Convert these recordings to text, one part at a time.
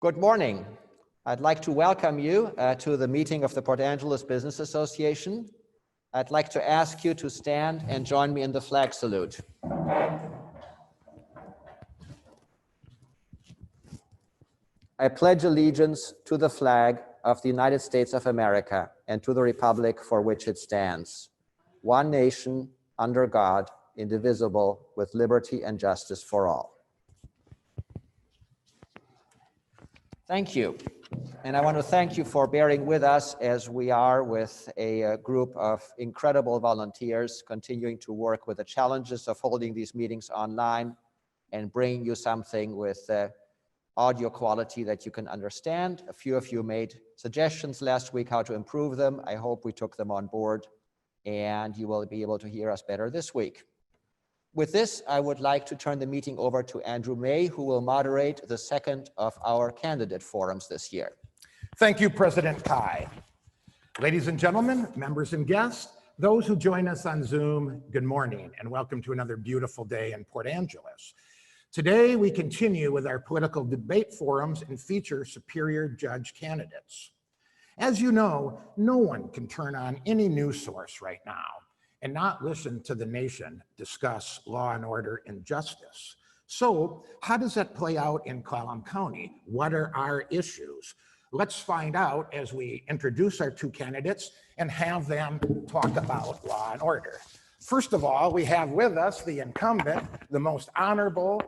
Good morning. I'd like to welcome you to the meeting of the Port Angeles Business Association. I'd like to ask you to stand and join me in the flag salute. I pledge allegiance to the flag of the United States of America and to the republic for which it stands, one nation, under God, indivisible, with liberty and justice for all. Thank you. And I want to thank you for bearing with us as we are with a group of incredible volunteers continuing to work with the challenges of holding these meetings online and bringing you something with audio quality that you can understand. A few of you made suggestions last week how to improve them. I hope we took them on board and you will be able to hear us better this week. With this, I would like to turn the meeting over to Andrew May, who will moderate the second of our candidate forums this year. Thank you, President Kai. Ladies and gentlemen, members and guests, those who join us on Zoom, good morning and welcome to another beautiful day in Port Angeles. Today, we continue with our political debate forums and feature superior judge candidates. As you know, no one can turn on any news source right now and not listen to the nation discuss law and order and justice. So how does that play out in Clallam County? What are our issues? Let's find out as we introduce our two candidates and have them talk about law and order. First of all, we have with us the incumbent, the most honorable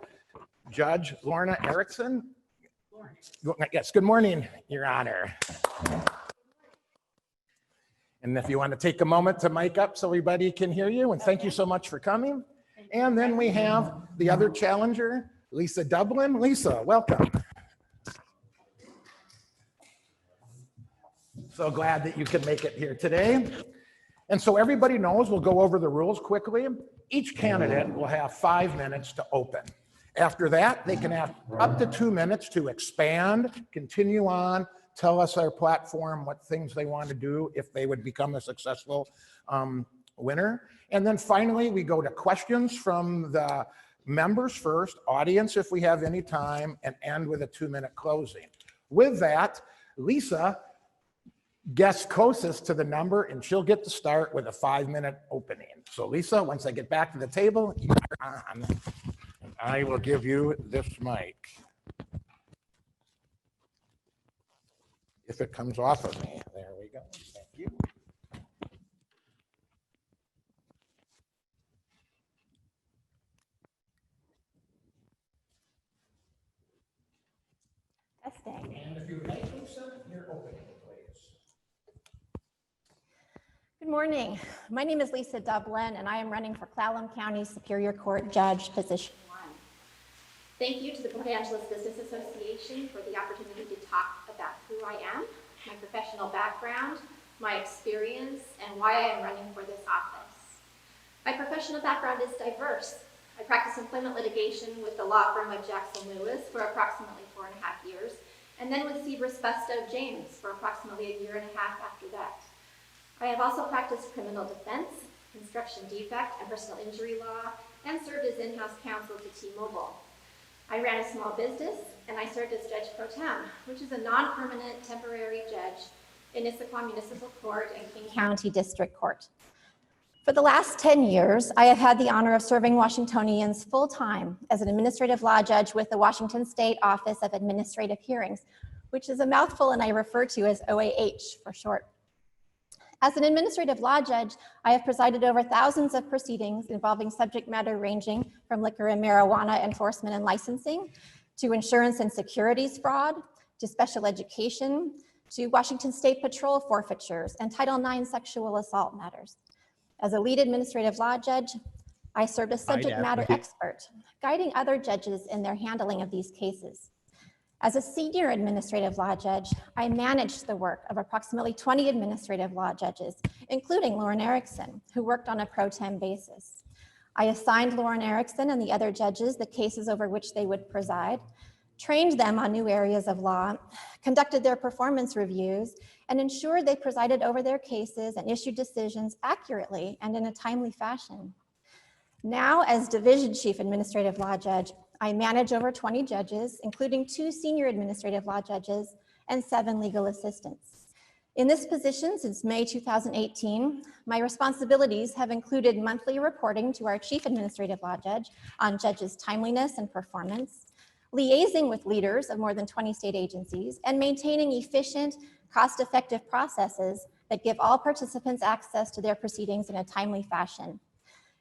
Judge Lorna Erickson. Yes, good morning, Your Honor. And if you want to take a moment to mic up so everybody can hear you, and thank you so much for coming. And then we have the other challenger, Lisa Dublin. Lisa, welcome. So glad that you could make it here today. And so everybody knows, we'll go over the rules quickly. Each candidate will have 5 minutes to open. After that, they can have up to 2 minutes to expand, continue on, tell us our platform, what things they want to do if they would become a successful winner. And then finally, we go to questions from the members first, audience if we have any time, and end with a 2-minute closing. With that, Lisa guessed closest to the number, and she'll get to start with a 5-minute opening. So Lisa, once I get back to the table, you're on. And I will give you this mic. If it comes off of me. There we go. Thank you. Testing. And if you would like, Lisa, your opening, please. Good morning. My name is Lisa Dublin, and I am running for Clallam County Superior Court Judge, Position 1. Thank you to the Port Angeles Business Association for the opportunity to talk about who I am, my professional background, my experience, and why I am running for this office. My professional background is diverse. I practiced employment litigation with the law firm of Jackson Lewis for approximately 4.5 years, and then with Seabrist Busto James for approximately 1.5 years after that. I have also practiced criminal defense, construction defect, and personal injury law, and served as in-house counsel to T-Mobile. I ran a small business, and I served as Judge Pro Tem, which is a non-permanent temporary judge in Issaquah Municipal Court and King County District Court. For the last 10 years, I have had the honor of serving Washingtonians full-time as an administrative law judge with the Washington State Office of Administrative Hearings, which is a mouthful and I refer to as OAH for short. As an administrative law judge, I have presided over thousands of proceedings involving subject matter ranging from liquor and marijuana enforcement and licensing, to insurance and securities fraud, to special education, to Washington State Patrol forfeitures, and Title IX sexual assault matters. As a lead administrative law judge, I served as subject matter expert, guiding other judges in their handling of these cases. As a senior administrative law judge, I managed the work of approximately 20 administrative law judges, including Lauren Erickson, who worked on a pro tem basis. I assigned Lauren Erickson and the other judges the cases over which they would preside, trained them on new areas of law, conducted their performance reviews, and ensured they presided over their cases and issued decisions accurately and in a timely fashion. Now, as Division Chief Administrative Law Judge, I manage over 20 judges, including 2 senior administrative law judges and 7 legal assistants. In this position since May 2018, my responsibilities have included monthly reporting to our chief administrative law judge on judges' timeliness and performance, liaising with leaders of more than 20 state agencies, and maintaining efficient, cost-effective processes that give all participants access to their proceedings in a timely fashion.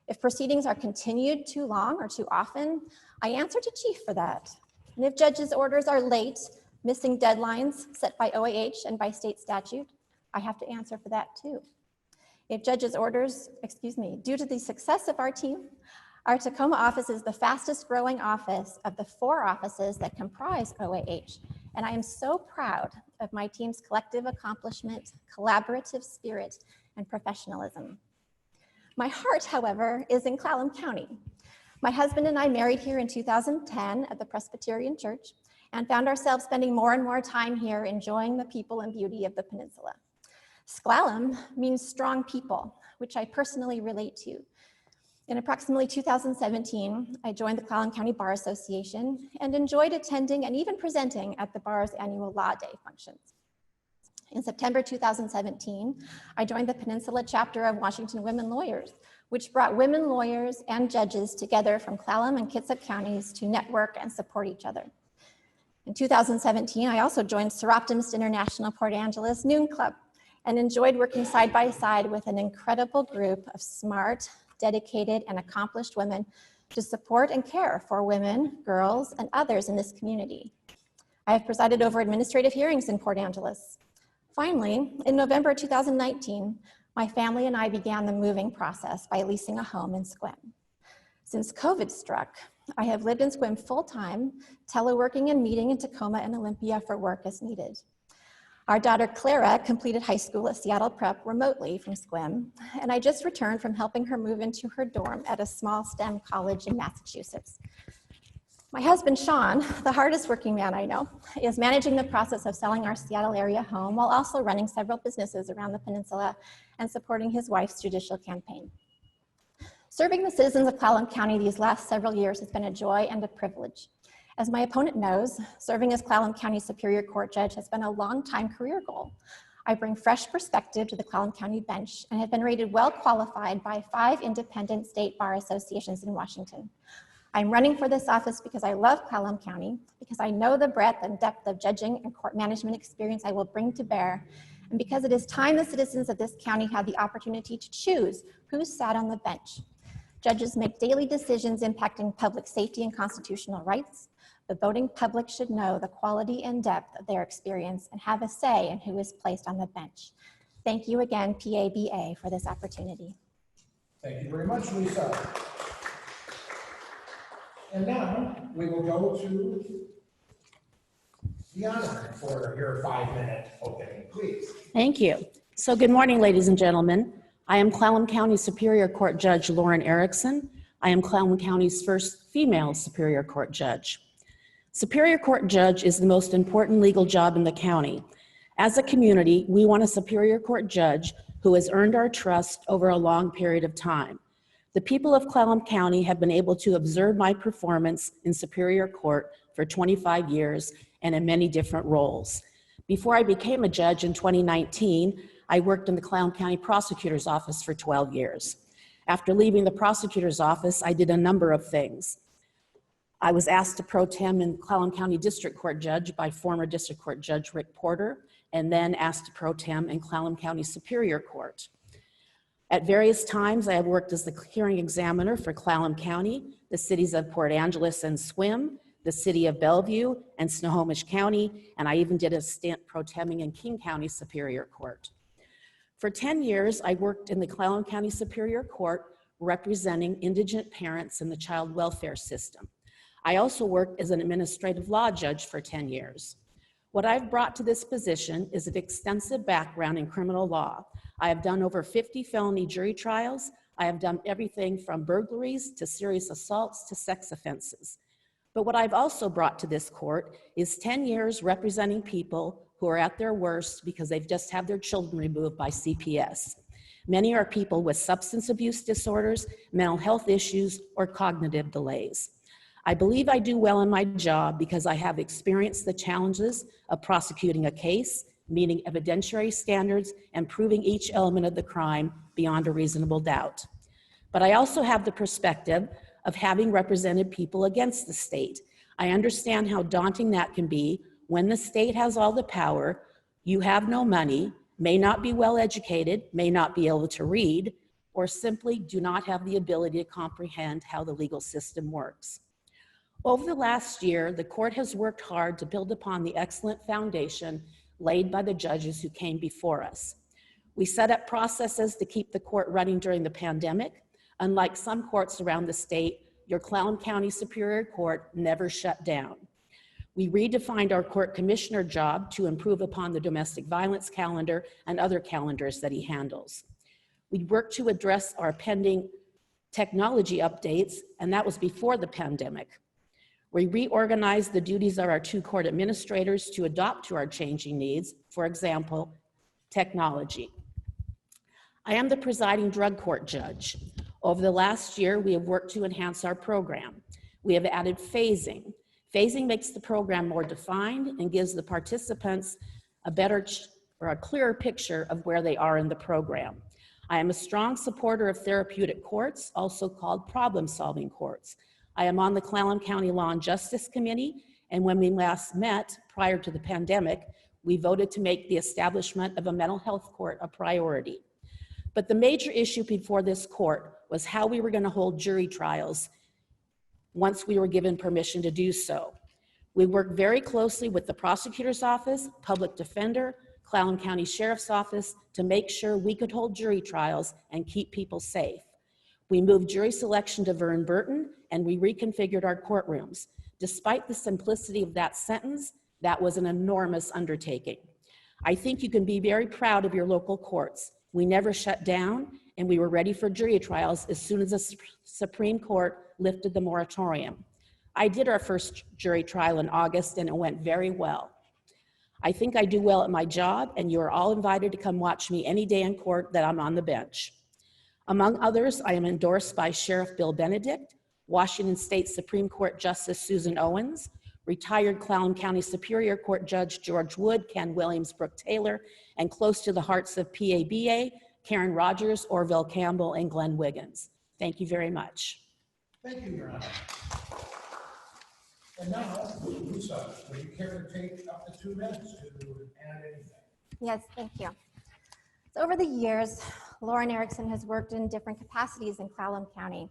If proceedings are continued too long or too often, I answer to chief for that. And if judges' orders are late, missing deadlines set by OAH and by state statute, I have to answer for that too. If judges' orders, due to the success of our team, our Tacoma office is the fastest growing office of the 4 offices that comprise OAH. And I am so proud of my team's collective accomplishment, collaborative spirit, and professionalism. My heart, however, is in Clallam County. My husband and I married here in 2010 at the Presbyterian Church and found ourselves spending more and more time here enjoying the people and beauty of the peninsula. Sklallam means strong people, which I personally relate to. In approximately 2017, I joined the Clallam County Bar Association and enjoyed attending and even presenting at the bar's annual Law Day functions. In September 2017, I joined the Peninsula chapter of Washington Women Lawyers, which brought women lawyers and judges together from Clallam and Kitsap counties to network and support each other. In 2017, I also joined Seroptimist International Port Angeles Noon Club and enjoyed working side by side with an incredible group of smart, dedicated, and accomplished women to support and care for women, girls, and others in this community. I have presided over administrative hearings in Port Angeles. Finally, in November 2019, my family and I began the moving process by leasing a home in Sequim. Since COVID struck, I have lived in Sequim full-time, teleworking and meeting in Tacoma and Olympia for work as needed. Our daughter Clara completed high school at Seattle Prep remotely from Sequim, and I just returned from helping her move into her dorm at a small STEM college in Massachusetts. My husband, Sean, the hardest working man I know, is managing the process of selling our Seattle area home while also running several businesses around the peninsula and supporting his wife's judicial campaign. Serving the citizens of Clallam County these last several years has been a joy and a privilege. As my opponent knows, serving as Clallam County Superior Court Judge has been a long-time career goal. I bring fresh perspective to the Clallam County bench and have been rated well qualified by 5 independent state bar associations in Washington. I'm running for this office because I love Clallam County, because I know the breadth and depth of judging and court management experience I will bring to bear, and because it is time the citizens of this county had the opportunity to choose who sat on the bench. Judges make daily decisions impacting public safety and constitutional rights. The voting public should know the quality and depth of their experience and have a say in who is placed on the bench. Thank you again, PABA, for this opportunity. Thank you very much, Lisa. And now we will go to the honor for your 5-minute opening, please. Thank you. So good morning, ladies and gentlemen. I am Clallam County Superior Court Judge Lauren Erickson. I am Clallam County's first female Superior Court Judge. Superior Court Judge is the most important legal job in the county. As a community, we want a Superior Court Judge who has earned our trust over a long period of time. The people of Clallam County have been able to observe my performance in Superior Court for 25 years and in many different roles. Before I became a judge in 2019, I worked in the Clallam County Prosecutor's Office for 12 years. After leaving the Prosecutor's Office, I did a number of things. I was asked to pro tem in Clallam County District Court Judge by former District Court Judge Rick Porter, and then asked to pro tem in Clallam County Superior Court. At various times, I have worked as the hearing examiner for Clallam County, the cities of Port Angeles and Sequim, the city of Bellevue, and Snohomish County, and I even did a stint pro temming in King County Superior Court. For 10 years, I worked in the Clallam County Superior Court representing indigent parents in the child welfare system. I also worked as an administrative law judge for 10 years. What I've brought to this position is an extensive background in criminal law. I have done over 50 felony jury trials. I have done everything from burglaries to serious assaults to sex offenses. But what I've also brought to this court is 10 years representing people who are at their worst because they've just had their children removed by CPS. Many are people with substance abuse disorders, mental health issues, or cognitive delays. I believe I do well in my job because I have experienced the challenges of prosecuting a case, meeting evidentiary standards, and proving each element of the crime beyond a reasonable doubt. But I also have the perspective of having represented people against the state. I understand how daunting that can be when the state has all the power, you have no money, may not be well educated, may not be able to read, or simply do not have the ability to comprehend how the legal system works. Over the last year, the court has worked hard to build upon the excellent foundation laid by the judges who came before us. We set up processes to keep the court running during the pandemic. Unlike some courts around the state, your Clallam County Superior Court never shut down. We redefined our court commissioner job to improve upon the domestic violence calendar and other calendars that he handles. We worked to address our pending technology updates, and that was before the pandemic. We reorganized the duties of our two court administrators to adapt to our changing needs, for example, technology. I am the presiding drug court judge. Over the last year, we have worked to enhance our program. We have added phasing. Phasing makes the program more defined and gives the participants a better or a clearer picture of where they are in the program. I am a strong supporter of therapeutic courts, also called problem-solving courts. I am on the Clallam County Law and Justice Committee, and when we last met prior to the pandemic, we voted to make the establishment of a mental health court a priority. But the major issue before this court was how we were going to hold jury trials once we were given permission to do so. We worked very closely with the prosecutor's office, public defender, Clallam County Sheriff's Office to make sure we could hold jury trials and keep people safe. We moved jury selection to Vern Burton and we reconfigured our courtrooms. Despite the simplicity of that sentence, that was an enormous undertaking. I think you can be very proud of your local courts. We never shut down, and we were ready for jury trials as soon as the Supreme Court lifted the moratorium. I did our first jury trial in August, and it went very well. I think I do well at my job, and you are all invited to come watch me any day in court that I'm on the bench. Among others, I am endorsed by Sheriff Bill Benedict, Washington State Supreme Court Justice Susan Owens, retired Clallam County Superior Court Judge George Wood, Ken Williams, Brooke Taylor, and close to the hearts of PABA, Karen Rogers, Orville Campbell, and Glenn Wiggins. Thank you very much. Thank you, Your Honor. And now, Lisa, would you care to take up to 2 minutes to add anything? Yes, thank you. So over the years, Lauren Erickson has worked in different capacities in Clallam County.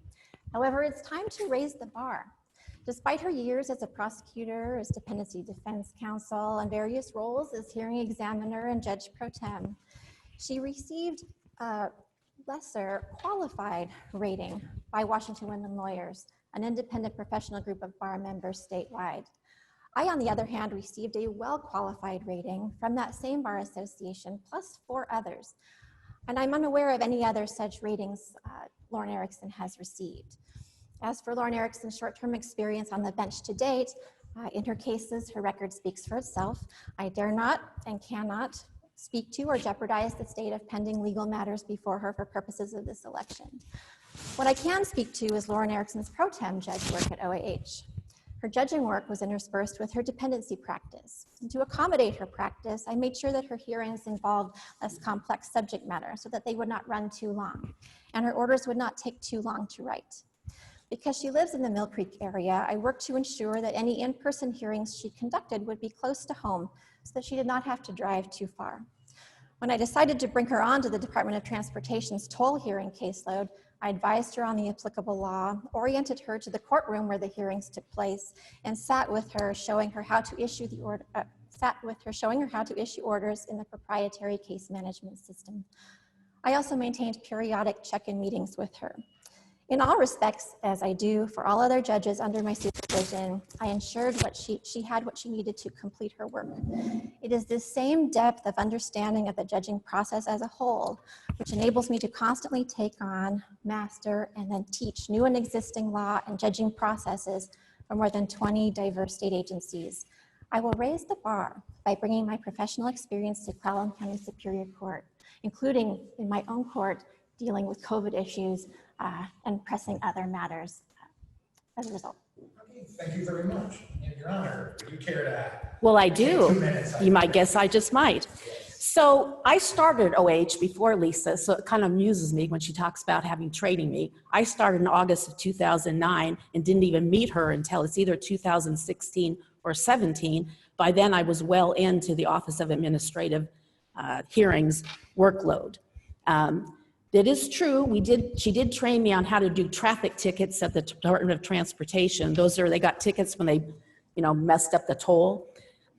However, it's time to raise the bar. Despite her years as a prosecutor, as dependency defense counsel, and various roles as hearing examiner and judge pro tem, she received a lesser qualified rating by Washington Women Lawyers, an independent professional group of bar members statewide. I, on the other hand, received a well-qualified rating from that same bar association, plus 4 others. And I'm unaware of any other such ratings Lauren Erickson has received. As for Lauren Erickson's short-term experience on the bench to date, in her cases, her record speaks for itself. I dare not and cannot speak to or jeopardize the state of pending legal matters before her for purposes of this election. What I can speak to is Lauren Erickson's pro tem judge work at OAH. Her judging work was interspersed with her dependency practice. And to accommodate her practice, I made sure that her hearings involved less complex subject matter so that they would not run too long, and her orders would not take too long to write. Because she lives in the Mill Creek area, I worked to ensure that any in-person hearings she conducted would be close to home so that she did not have to drive too far. When I decided to bring her on to the Department of Transportation's toll hearing caseload, I advised her on the applicable law, oriented her to the courtroom where the hearings took place, and sat with her showing her how to issue orders in the proprietary case management system. I also maintained periodic check-in meetings with her. In all respects, as I do for all other judges under my supervision, I ensured she had what she needed to complete her work. It is this same depth of understanding of the judging process as a whole, which enables me to constantly take on, master, and then teach new and existing law and judging processes for more than 20 diverse state agencies. I will raise the bar by bringing my professional experience to Clallam County Superior Court, including in my own court, dealing with COVID issues and pressing other matters as a result. Okay, thank you very much. And Your Honor, would you care to? Well, I take do. 2 minutes? You might guess I just might. So I started OH before Lisa, so it kind of amuses me when she talks about having training me. I started in August of 2009 and didn't even meet her until it's either 2016 or 17. By then, I was well into the Office of Administrative Hearings workload. It is true, she did train me on how to do traffic tickets at the Department of Transportation. They got tickets when they, messed up the toll.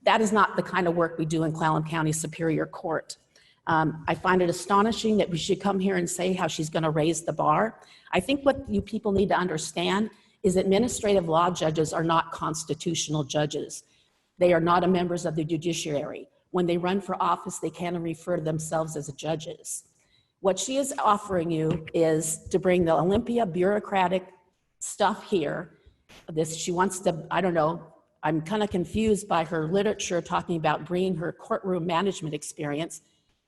That is not the kind of work we do in Clallam County Superior Court. I find it astonishing that we should come here and say how she's going to raise the bar. I think what you people need to understand is administrative law judges are not constitutional judges. They are not members of the judiciary. When they run for office, they can refer to themselves as judges. What she is offering you is to bring the Olympia bureaucratic stuff here. She wants to, I don't know, I'm kind of confused by her literature talking about bringing her courtroom management experience.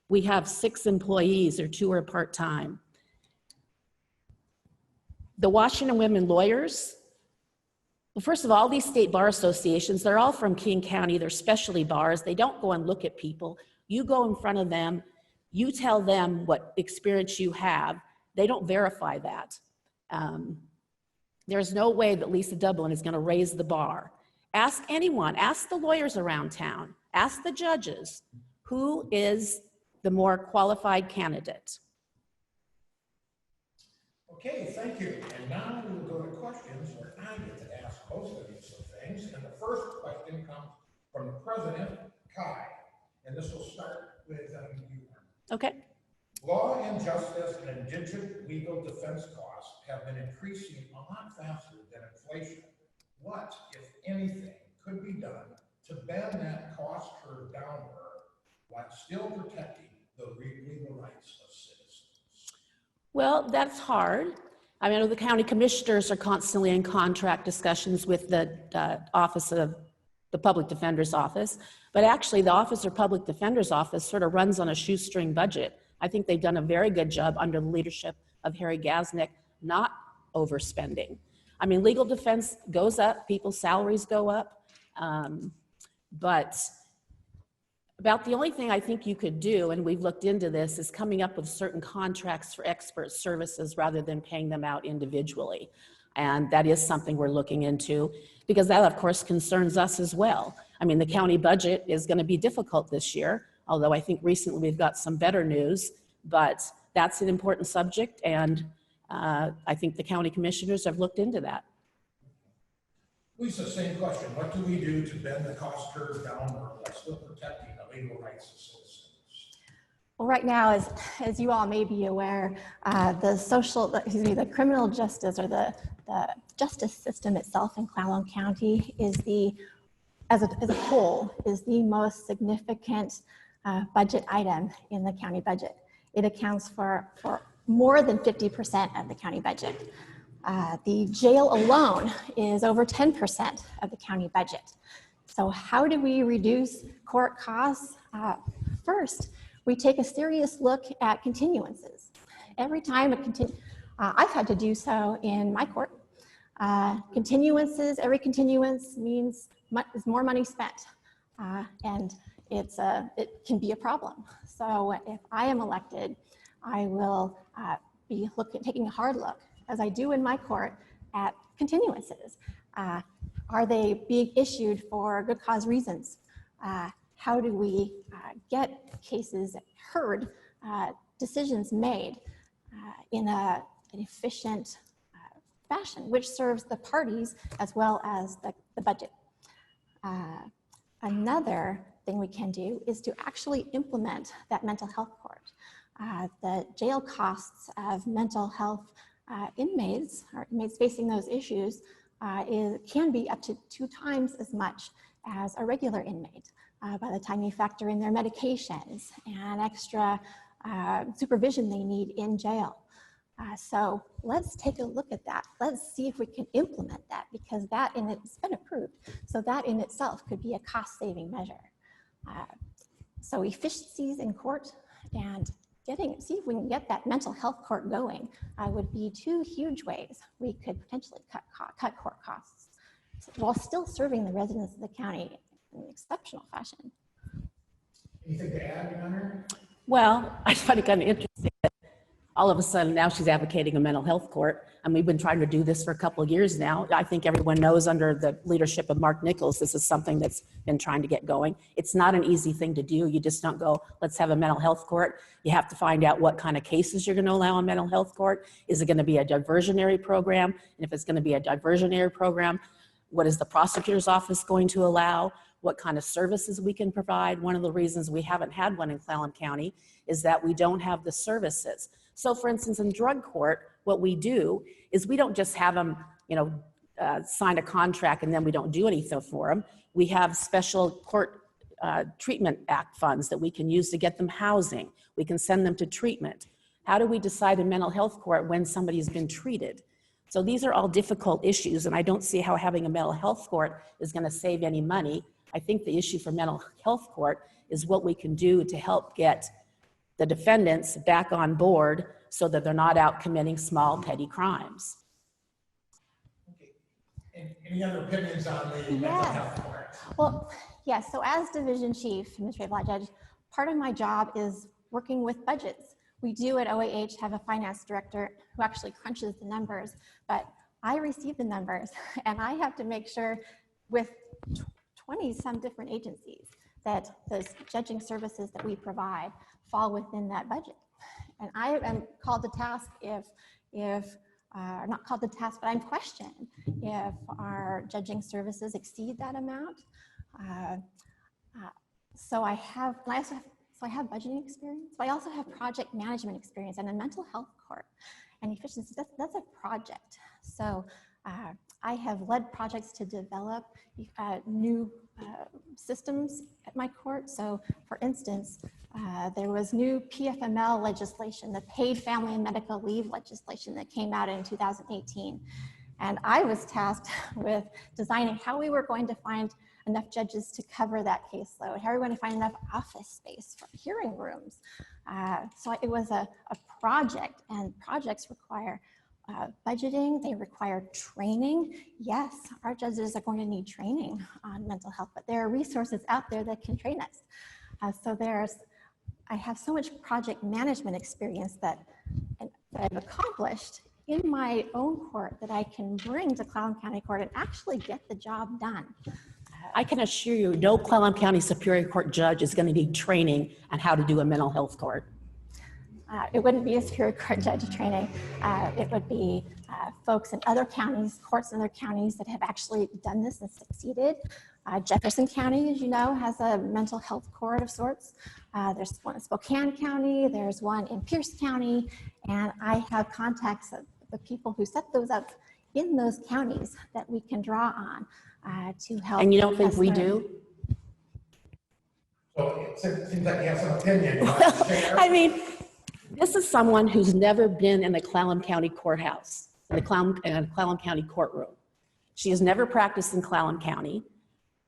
We have 6 employees, or 2 are part-time. The Washington Women Lawyers, well, first of all, these state bar associations, they're all from King County. They're specialty bars. They don't go and look at people. You go in front of them. You tell them what experience you have. They don't verify that. There's no way that Lisa Dublin is going to raise the bar. Ask anyone. Ask the lawyers around town. Ask the judges. Who is the more qualified candidate? Okay, thank you. And now we will go to questions where I get to ask most of these things. And the first question comes from the President, Kai. And this will start with you. Okay. Law and justice and indigent legal defense costs have been increasing a lot faster than inflation. What, if anything, could be done to bend that cost curve downward while still protecting the legal rights of citizens? Well, that's hard. I know the county commissioners are constantly in contract discussions with the Office of the Public Defender's Office, but actually the Office of Public Defender's Office sort of runs on a shoestring budget. I think they've done a very good job under the leadership of Harry Gasnick, not overspending. I mean, legal defense goes up, people's salaries go up, but about the only thing I think you could do, and we've looked into this, is coming up with certain contracts for expert services rather than paying them out individually. And that is something we're looking into, because that, of course, concerns us as well. I mean, the county budget is going to be difficult this year, although I think recently we've got some better news, but that's an important subject, and I think the county commissioners have looked into that. Lisa, same question. What do we do to bend the cost curve downward while still protecting the legal rights of citizens? Well, right now, as you all may be aware, the criminal justice, or the justice system itself in Clallam County is as a whole, is the most significant budget item in the county budget. It accounts for more than 50% of the county budget. The jail alone is over 10% of the county budget. So how do we reduce court costs? First, we take a serious look at continuances. Every time I've had to do so in my court. Every continuance means is more money spent, and it can be a problem. So if I am elected, I will be taking a hard look, as I do in my court, at continuances. Are they being issued for good cause reasons? How do we get cases heard, decisions made in an efficient fashion, which serves the parties as well as the budget? Another thing we can do is to actually implement that mental health court. The jail costs of mental health inmates, or inmates facing those issues, can be up to 2 times as much as a regular inmate by the time you factor in their medications and extra supervision they need in jail. So let's take a look at that. Let's see if we can implement that, because it's been approved. So that in itself could be a cost-saving measure. So efficiencies in court and see if we can get that mental health court going would be 2 huge ways we could potentially cut court costs. while still serving the residents of the county in an exceptional fashion. Anything to add, Your Honor? Well, I find it kind of interesting that all of a sudden now she's advocating a mental health court. And we've been trying to do this for a couple of years now. I think everyone knows under the leadership of Mark Nichols, this is something that's been trying to get going. It's not an easy thing to do. You just don't go, let's have a mental health court. You have to find out what kind of cases you're going to allow in mental health court. Is it going to be a diversionary program? And if it's going to be a diversionary program, what is the prosecutor's office going to allow? What kind of services we can provide? One of the reasons we haven't had one in Clallam County is that we don't have the services. So for instance, in drug court, what we do is we don't just have them, sign a contract and then we don't do anything for them. We have special court treatment act funds that we can use to get them housing. We can send them to treatment. How do we decide in mental health court when somebody's been treated? So these are all difficult issues, and I don't see how having a mental health court is going to save any money. I think the issue for mental health court is what we can do to help get the defendants back on board so that they're not out committing small, petty crimes. Okay. Any other opinions on the mental health court? Well, yes, so as division chief, administrative law judge, part of my job is working with budgets. We do at OAH have a finance director who actually crunches the numbers, but I receive the numbers and I have to make sure with 20 some different agencies that those judging services that we provide fall within that budget. And I am called to task not called to task, but I'm questioned if our judging services exceed that amount. So I have budgeting experience, but I also have project management experience and a mental health court and efficiency. That's a project. So I have led projects to develop new systems at my court. So for instance, there was new PFML legislation, the paid family and medical leave legislation that came out in 2018. And I was tasked with designing how we were going to find enough judges to cover that caseload, how are we going to find enough office space for hearing rooms. So it was a project, and projects require budgeting, they require training. Yes, our judges are going to need training on mental health, but there are resources out there that can train us. I have so much project management experience that I've accomplished in my own court that I can bring to Clallam County Court and actually get the job done. I can assure you, no Clallam County Superior Court judge is going to need training on how to do a mental health court. It wouldn't be a Superior Court judge training. It would be folks in other counties, courts in other counties that have actually done this and succeeded. Jefferson County, as you know, has a mental health court of sorts. There's one in Spokane County, there's one in Pierce County, and I have contacts of the people who set those up in those counties that we can draw on to help. And you don't think we do? So it seems like you have some opinion. I mean, this is someone who's never been in the Clallam County courthouse, in the Clallam County courtroom. She has never practiced in Clallam County.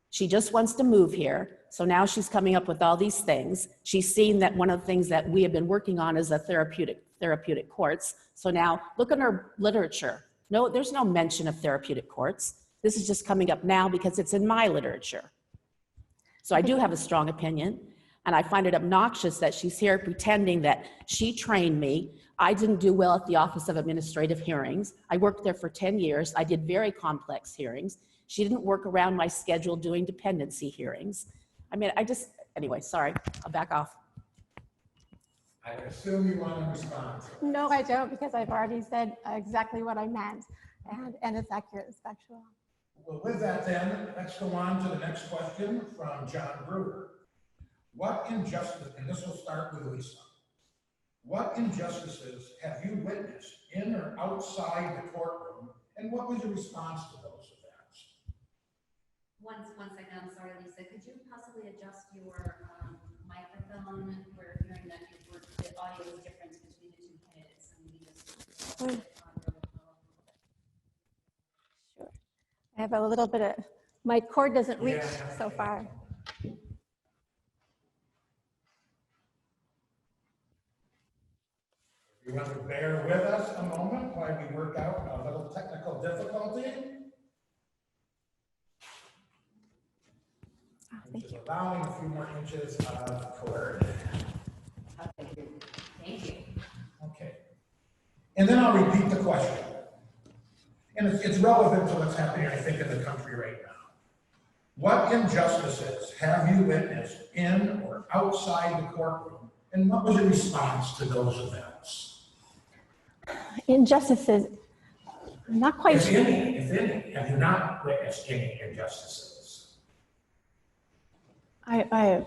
She just wants to move here. So now she's coming up with all these things. She's seen that one of the things that we have been working on is a therapeutic courts. So now look at her literature. No, there's no mention of therapeutic courts. This is just coming up now because it's in my literature. So I do have a strong opinion, and I find it obnoxious that she's here pretending that she trained me. I didn't do well at the Office of Administrative Hearings. I worked there for 10 years. I did very complex hearings. She didn't work around my schedule doing dependency hearings. I mean, anyway, sorry, I'll back off. I assume you want to respond to it. No, I don't, because I've already said exactly what I meant, and it's accurate, it's factual. Well, with that then, let's go on to the next question from John Brewer. What injustice, and this will start with Lisa. What injustices have you witnessed in or outside the courtroom, and what was your response to those events? One second, I'm sorry, Lisa. Could you possibly adjust your microphone? We're hearing that the audio is different between the two candidates. And we just Sure. I have a little bit of, my cord doesn't reach so far. You want to bear with us a moment while we work out a little technical difficulty? allowing a few more inches of cord. Thank you. Okay. And then I'll repeat the question. And it's relevant to what's happening, I think, in the country right now. What injustices have you witnessed in or outside the courtroom, and what was your response to those events? Injustices, I'm not quite If sure. any, have you not witnessed any injustices? I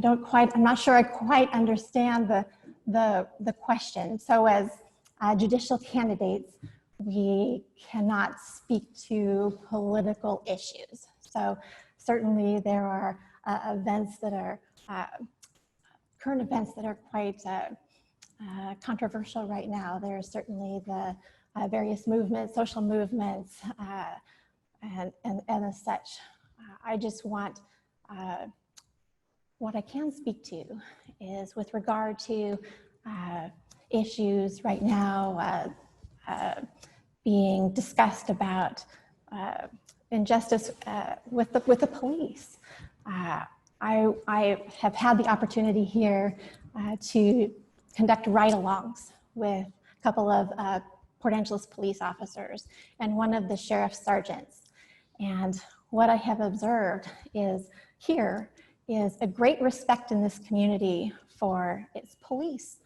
don't quite, I'm not sure I quite understand the question. So as judicial candidates, we cannot speak to political issues. So certainly there are events that are, current events that are quite controversial right now. There are certainly the various movements, social movements, and as such. I just want, what I can speak to is with regard to issues right now being discussed about injustice with the police. I have had the opportunity here to conduct ride-alongs with a couple of Port Angeles police officers and one of the sheriff's sergeants. And what I have observed is here is a great respect in this community for its police.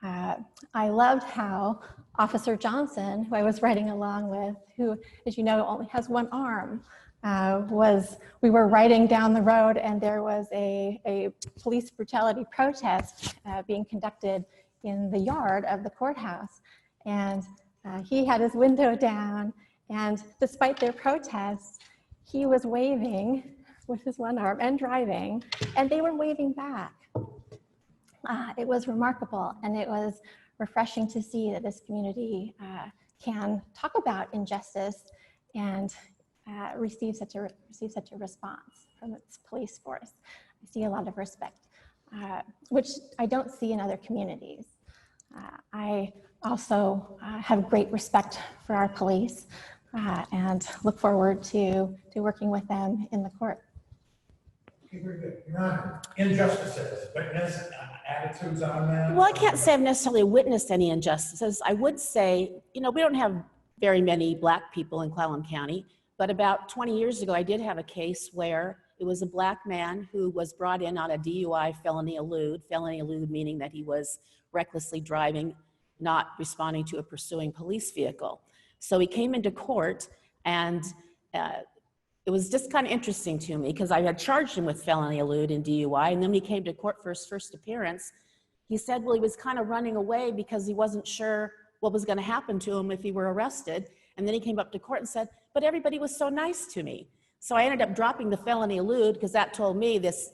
I loved how Officer Johnson, who I was riding along with, who, as you know, only has one arm, we were riding down the road and there was a police brutality protest being conducted in the yard of the courthouse. And he had his window down, and despite their protests, he was waving with his one arm and driving, and they were waving back. It was remarkable, and it was refreshing to see that this community can talk about injustice and receive such a response from its police force. I see a lot of respect, which I don't see in other communities. I also have great respect for our police and look forward to working with them in the court. Okay, very good. Your Honor, injustices, witness attitudes on that? Well, I can't say I've necessarily witnessed any injustices. I would say, you know, we don't have very many Black people in Clallam County, but about 20 years ago, I did have a case where it was a Black man who was brought in on a DUI felony elude meaning that he was recklessly driving, not responding to a pursuing police vehicle. So he came into court, and it was just kind of interesting to me because I had charged him with felony elude and DUI, and then when he came to court for his first appearance, he said, well, he was kind of running away because he wasn't sure what was going to happen to him if he were arrested. And then he came up to court and said, but everybody was so nice to me. So I ended up dropping the felony elude because that told me this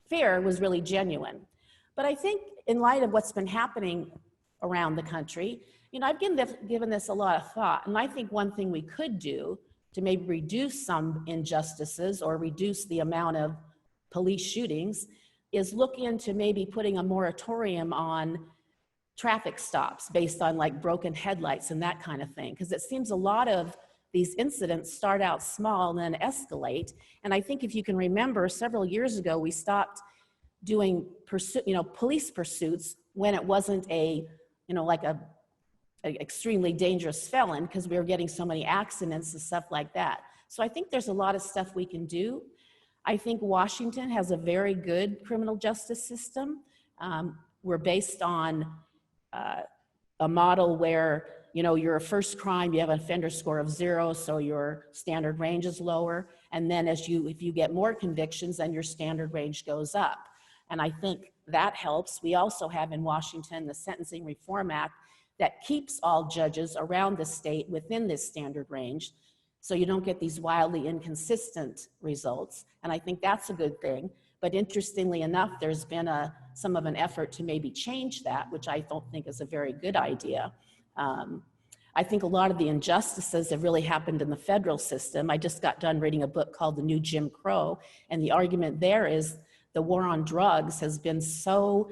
fear was really genuine. But I think in light of what's been happening around the country, you know, I've given this a lot of thought. And I think one thing we could do to maybe reduce some injustices or reduce the amount of police shootings is look into maybe putting a moratorium on traffic stops based on like broken headlights and that kind of thing. Because it seems a lot of these incidents start out small and then escalate. And I think if you can remember, several years ago, we stopped doing police pursuits when it wasn't a, like a extremely dangerous felon because we were getting so many accidents and stuff like that. So I think there's a lot of stuff we can do. I think Washington has a very good criminal justice system. We're based on a model where, you're a first crime, you have an offender score of 0, so your standard range is lower. And then if you get more convictions, then your standard range goes up. And I think that helps. We also have in Washington the Sentencing Reform Act that keeps all judges around the state within this standard range, so you don't get these wildly inconsistent results. And I think that's a good thing. But interestingly enough, there's been some of an effort to maybe change that, which I don't think is a very good idea. I think a lot of the injustices have really happened in the federal system. I just got done reading a book called The New Jim Crow, and the argument there is the war on drugs has been so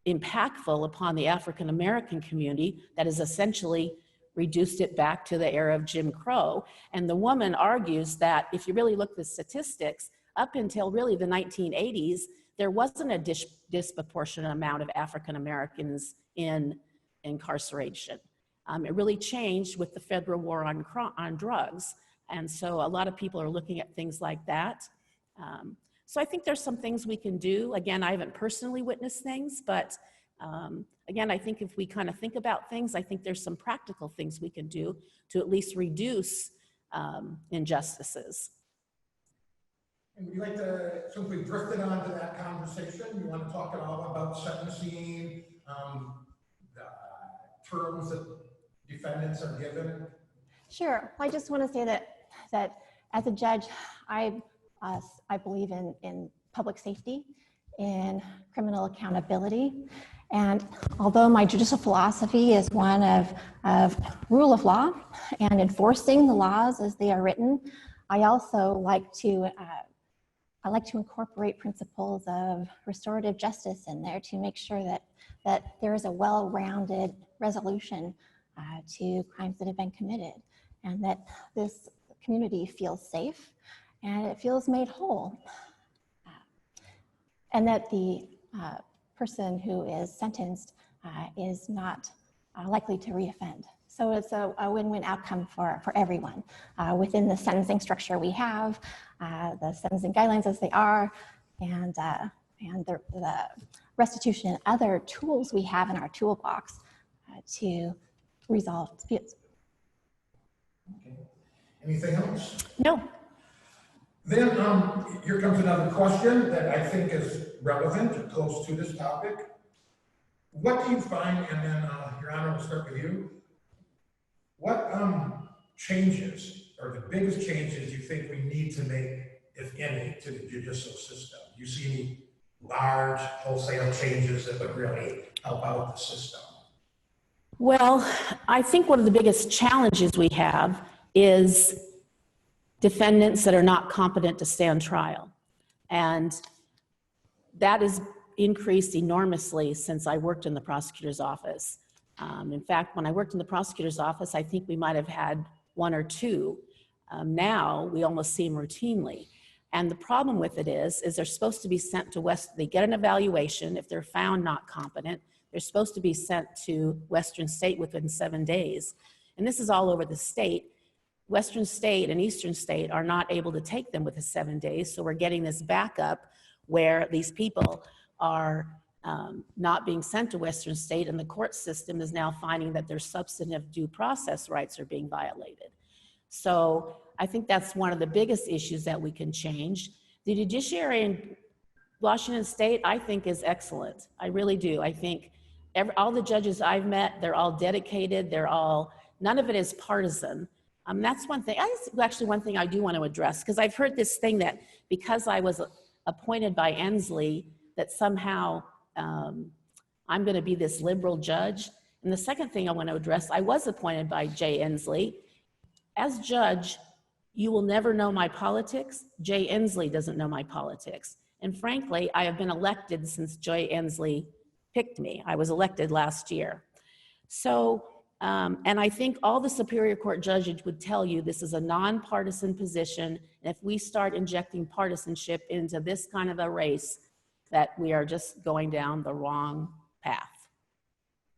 impactful upon the African-American community that has essentially reduced it back to the era of Jim Crow. And the woman argues that if you really look at the statistics, up until really the 1980s, there wasn't a disproportionate amount of African Americans in incarceration. It really changed with the federal war on drugs. And so a lot of people are looking at things like that. So I think there's some things we can do. Again, I haven't personally witnessed things, but again, I think if we kind of think about things, I think there's some practical things we can do to at least reduce injustices. And would you like to, since we drifted onto that conversation, you want to talk at all about sentencing, the terms that defendants are given? Sure. I just want to say that as a judge, I believe in public safety, in criminal accountability. And although my judicial philosophy is one of rule of law and enforcing the laws as they are written, I also like to incorporate principles of restorative justice in there to make sure that there is a well-rounded resolution to crimes that have been committed, and that this community feels safe and it feels made whole, and that the person who is sentenced is not likely to reoffend. So it's a win-win outcome for everyone within the sentencing structure we have, the sentencing guidelines as they are, and the restitution and other tools we have in our toolbox to resolve disputes. Okay. Anything else? No. Then here comes another question that I think is relevant or close to this topic. What do you find, and then Your Honor, we'll start with you. What changes, or the biggest changes you think we need to make, if any, to the judicial system? Do you see any large wholesale changes that would really help out the system? Well, I think one of the biggest challenges we have is defendants that are not competent to stand trial. And that has increased enormously since I worked in the prosecutor's office. In fact, when I worked in the prosecutor's office, I think we might have had one or two. Now we almost see them routinely. And the problem with it is they're supposed to be sent to they get an evaluation. If they're found not competent, they're supposed to be sent to Western State within 7 days. And this is all over the state. Western State and Eastern State are not able to take them within 7 days. So we're getting this backup where these people are not being sent to Western State, and the court system is now finding that their substantive due process rights are being violated. So I think that's one of the biggest issues that we can change. The judiciary in Washington State, I think, is excellent. I really do. I think all the judges I've met, they're all dedicated. None of it is partisan. That's one thing. Actually, one thing I do want to address, because I've heard this thing that because I was appointed by Ensley, that somehow I'm going to be this liberal judge. And the second thing I want to address, I was appointed by Jay Ensley. As judge, you will never know my politics. Jay Ensley doesn't know my politics. And frankly, I have been elected since Jay Ensley picked me. I was elected last year. So, and I think all the Superior Court judges would tell you this is a nonpartisan position. And if we start injecting partisanship into this kind of a race, that we are just going down the wrong path.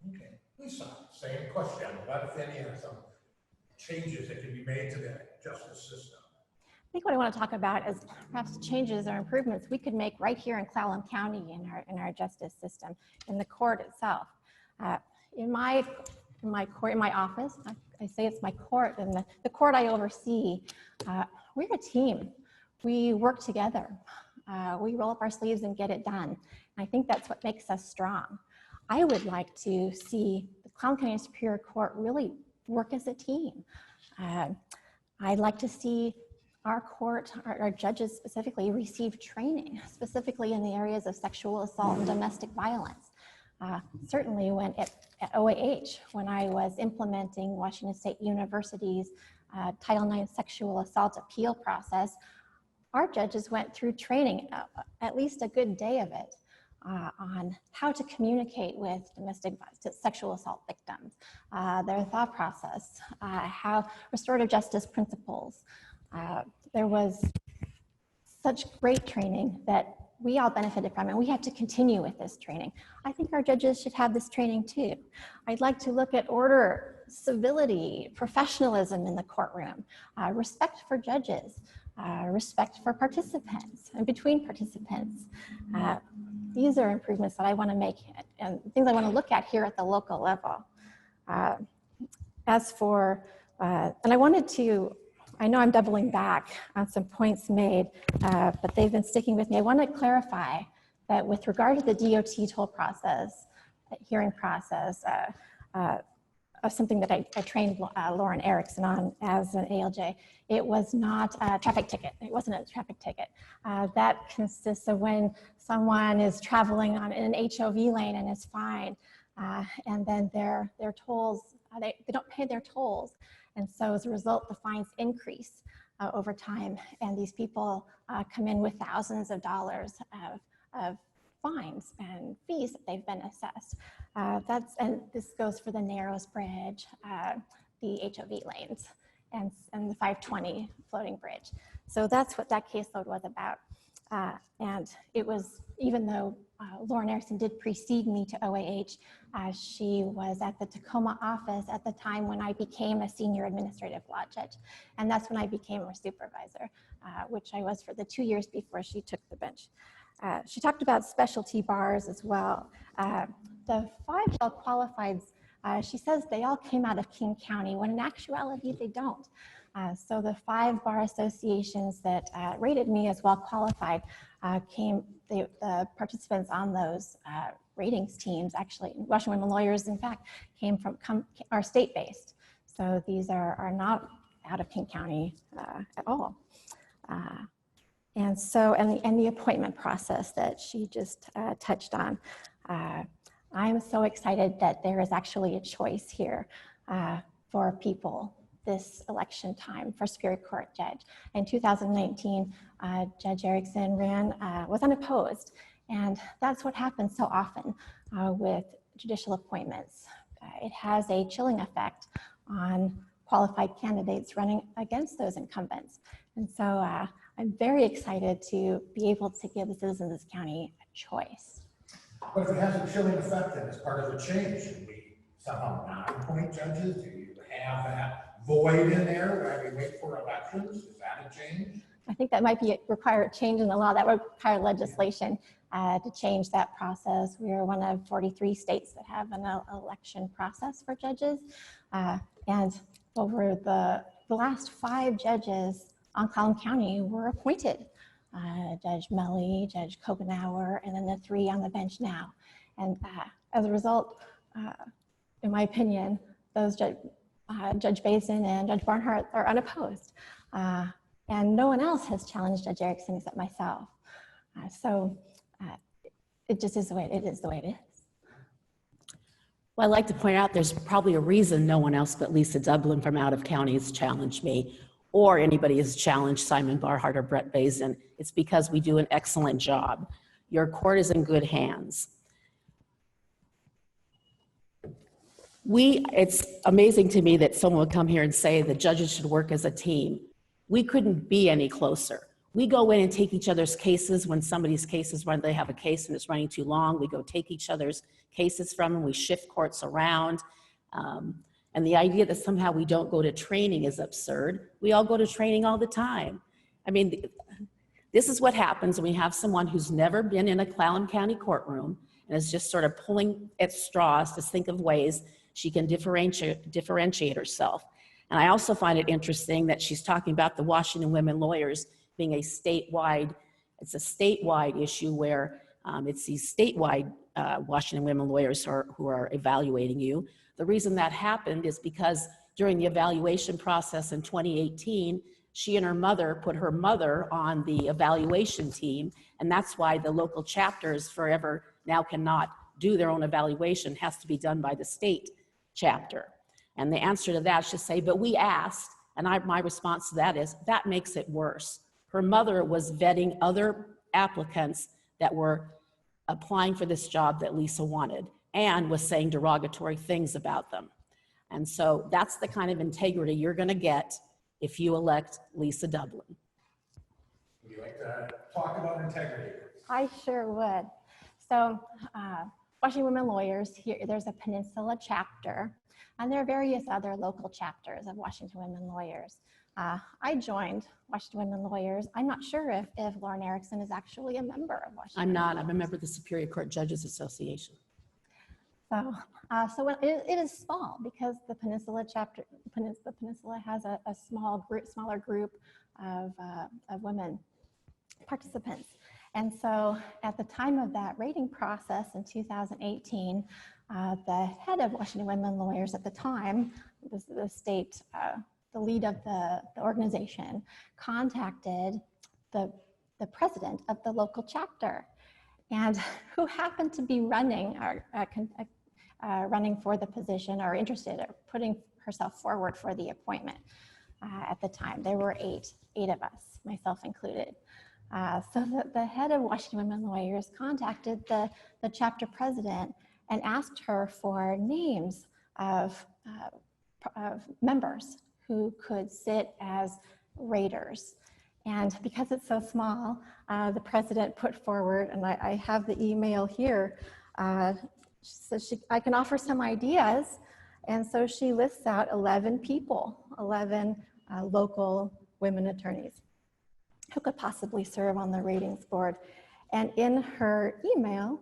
Okay, Lisa, same question. What, if any, are some changes that can be made to the justice system? I think what I want to talk about is perhaps changes or improvements we could make right here in Clallam County in our justice system, in the court itself. In my office, I say it's my court, and the court I oversee, we're a team. We work together. We roll up our sleeves and get it done. And I think that's what makes us strong. I would like to see the Clallam County Superior Court really work as a team. I'd like to see our court, our judges specifically, receive training, specifically in the areas of sexual assault and domestic violence. Certainly when at OAH, when I was implementing Washington State University's Title IX sexual assault appeal process, our judges went through training, at least a good day of it, on how to communicate with sexual assault victims, their thought process, how restorative justice principles. There was such great training that we all benefited from, and we have to continue with this training. I think our judges should have this training too. I'd like to look at order, civility, professionalism in the courtroom, respect for judges, respect for participants and between participants. These are improvements that I want to make and things I want to look at here at the local level. As for, and I wanted to, I know I'm doubling back on some points made, but they've been sticking with me. I want to clarify that with regard to the DOT toll process, hearing process, something that I trained Lauren Erickson on as an ALJ, it was not a traffic ticket. It wasn't a traffic ticket. That consists of when someone is traveling on in an HOV lane and is fined, and then their tolls, they don't pay their tolls. And so as a result, the fines increase over time. And these people come in with thousands of dollars of fines and fees that they've been assessed. And this goes for the Narrows Bridge, the HOV lanes, and the 520 floating bridge. So that's what that caseload was about. And it was, even though Lauren Erickson did precede me to OAH, she was at the Tacoma office at the time when I became a senior administrative law judge. And that's when I became her supervisor, which I was for the 2 years before she took the bench. She talked about specialty bars as well. The 5 well-qualifieds, she says they all came out of King County, when in actuality they don't. So the 5 bar associations that rated me as well-qualified the participants on those ratings teams, actually, Washington Women Lawyers, in fact, are state-based. So these are not out of King County at all. And so, and the appointment process that she just touched on. I'm so excited that there is actually a choice here for people this election time for Superior Court judge. In 2019, Judge Erickson was unopposed. And that's what happens so often with judicial appointments. It has a chilling effect on qualified candidates running against those incumbents. And so I'm very excited to be able to give the citizens of this county a choice. But if it has a chilling effect, then as part of the change, should we somehow not appoint judges? Do you have that void in there while we wait for elections? Is that a change? I think that might require a change in the law. That would require legislation to change that process. We are one of 43 states that have an election process for judges. And over the last 5 judges on Clallam County were appointed. Judge Melly, Judge Kopenauer, and then the 3 on the bench now. And as a result, in my opinion, those Judge Basin and Judge Barnhart are unopposed. And no one else has challenged Judge Erickson except myself. So it just is the way it is. Well, I'd like to point out there's probably a reason no one else but Lisa Dublin from out of county has challenged me, or anybody has challenged Simon Barhart or Brett Basin. It's because we do an excellent job. Your court is in good hands. It's amazing to me that someone would come here and say the judges should work as a team. We couldn't be any closer. We go in and take each other's cases when somebody's cases run, they have a case and it's running too long. We go take each other's cases from them. We shift courts around. And the idea that somehow we don't go to training is absurd. We all go to training all the time. I mean, this is what happens when we have someone who's never been in a Clallam County courtroom and is just sort of pulling at straws to think of ways she can differentiate herself. And I also find it interesting that she's talking about the Washington Women Lawyers being it's a statewide issue where it's these statewide Washington Women Lawyers who are evaluating you. The reason that happened is because during the evaluation process in 2018, she and her mother put her mother on the evaluation team, and that's why the local chapters forever now cannot do their own evaluation. It has to be done by the state chapter. And the answer to that is to say, but we asked, and my response to that is, that makes it worse. Her mother was vetting other applicants that were applying for this job that Lisa wanted and was saying derogatory things about them. And so that's the kind of integrity you're going to get if you elect Lisa Dublin. You like to talk about integrity? I sure would. So, Washington Women Lawyers, here, there's a Peninsula chapter, and there are various other local chapters of Washington Women Lawyers. I joined Washington Women Lawyers. I'm not sure if Lauren Erickson is actually a member of Washington. I'm not. I'm a member of the Superior Court Judges Association. So it is small because the Peninsula chapter, the Peninsula has a smaller group of women participants. And so at the time of that rating process in 2018, the head of Washington Women Lawyers at the time, the state, the lead of the organization, contacted the president of the local chapter, and who happened to be running running for the position or interested or putting herself forward for the appointment at the time. There were eight of us, myself included. So the head of Washington Women Lawyers contacted the chapter president and asked her for names of members who could sit as raters. And because it's so small, the president put forward, and I have the email here, so I can offer some ideas. And so she lists out 11 people, 11 local women attorneys who could possibly serve on the ratings board. And in her email,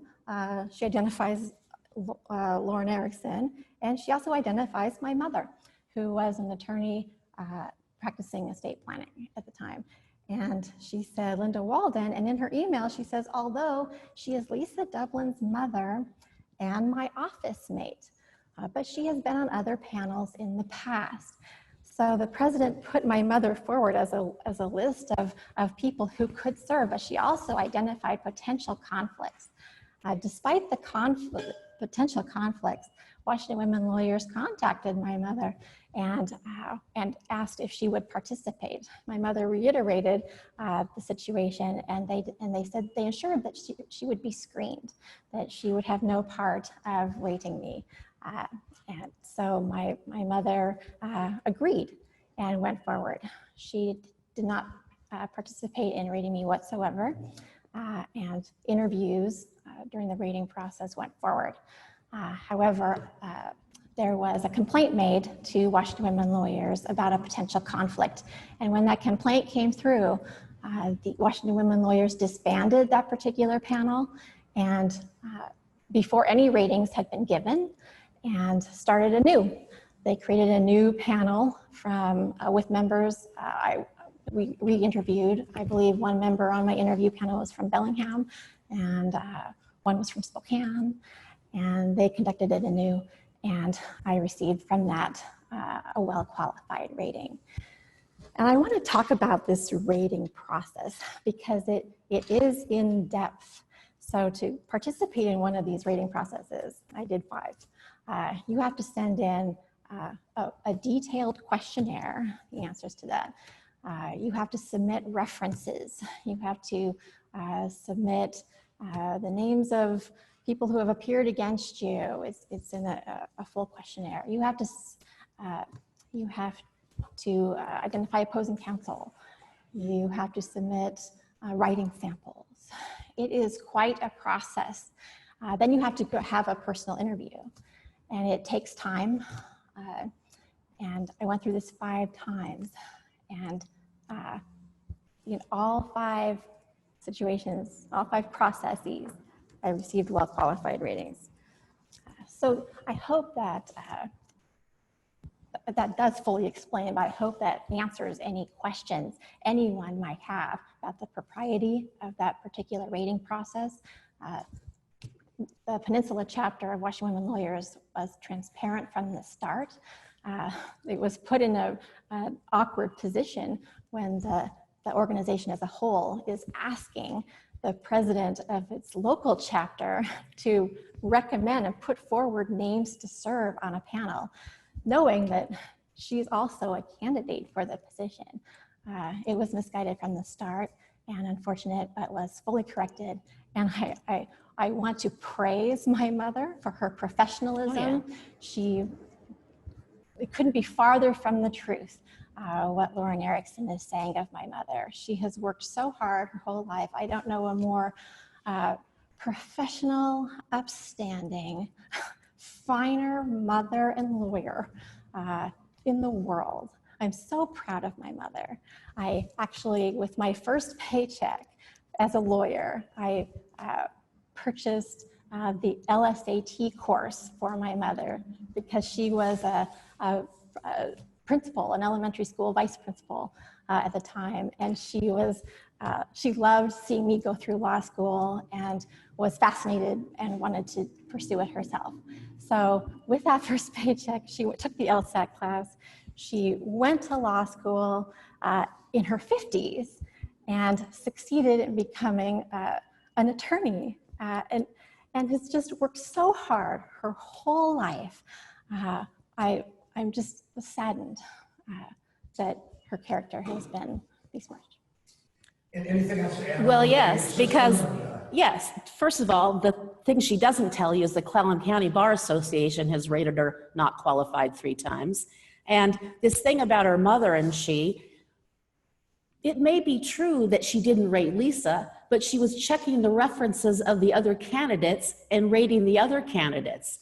she identifies Lauren Erickson, and she also identifies my mother, who was an attorney practicing estate planning at the time. And she said, Linda Walden, and in her email, she says, although she is Lisa Dublin's mother and my office mate, but she has been on other panels in the past. So the president put my mother forward as a list of people who could serve, but she also identified potential conflicts. Despite the potential conflicts, Washington Women Lawyers contacted my mother and asked if she would participate. My mother reiterated the situation, and they said they assured that she would be screened, that she would have no part of rating me. And so my mother agreed and went forward. She did not participate in rating me whatsoever, and interviews during the rating process went forward. However, there was a complaint made to Washington Women Lawyers about a potential conflict. And when that complaint came through, the Washington Women Lawyers disbanded that particular panel, and before any ratings had been given, and started anew. They created a new panel from with members. We interviewed, I believe one member on my interview panel was from Bellingham, and one was from Spokane, and they conducted it anew, and I received from that a well-qualified rating. And I want to talk about this rating process because it is in depth. So to participate in one of these rating processes, I did 5. You have to send in a detailed questionnaire, the answers to that. You have to submit references. You have to submit the names of people who have appeared against you. It's in a full questionnaire. You have to identify opposing counsel. You have to submit writing samples. It is quite a process. Then you have to have a personal interview, and it takes time. And I went through this 5 times, and all 5 situations, all 5 processes, I received well-qualified ratings. So I hope that that does fully explain, but I hope that answers any questions anyone might have about the propriety of that particular rating process. The Peninsula chapter of Washington Women Lawyers was transparent from the start. It was put in an awkward position when the organization as a whole is asking the president of its local chapter to recommend and put forward names to serve on a panel, knowing that she's also a candidate for the position. It was misguided from the start and unfortunate, but was fully corrected. And I want to praise my mother for her professionalism. Oh, yeah. it couldn't be farther from the truth, what Lauren Erickson is saying of my mother. She has worked so hard her whole life. I don't know a more professional, upstanding, finer mother and lawyer in the world. I'm so proud of my mother. I actually, with my first paycheck as a lawyer, I purchased the LSAT course for my mother because she was a principal, an elementary school vice principal at the time, and she loved seeing me go through law school and was fascinated and wanted to pursue it herself. So with that first paycheck, she took the LSAT class. She went to law school in her 50s and succeeded in becoming an attorney and has just worked so hard her whole life. I'm just saddened that her character has been besmirched. And anything else to add? Well, yes, because, yes, first of all, the thing she doesn't tell you is the Clallam County Bar Association has rated her not qualified 3 times. And this thing about her mother and it may be true that she didn't rate Lisa, but she was checking the references of the other candidates and rating the other candidates.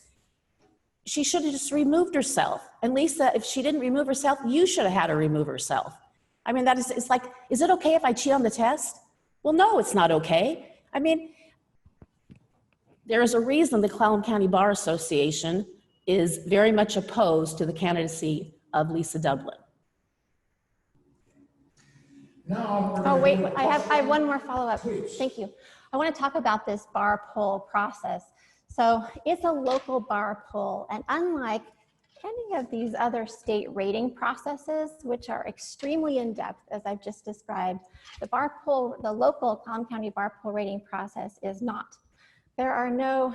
She should have just removed herself. And Lisa, if she didn't remove herself, you should have had her remove herself. I mean, it's like, is it okay if I cheat on the test? Well, no, it's not okay. I mean, there is a reason the Clallam County Bar Association is very much opposed to the candidacy of Lisa Dublin. Oh, wait, I have one more follow-up. Thank you. I want to talk about this bar poll process. So it's a local bar poll, and unlike any of these other state rating processes, which are extremely in-depth, as I've just described, the local Clallam County bar poll rating process is not. There are no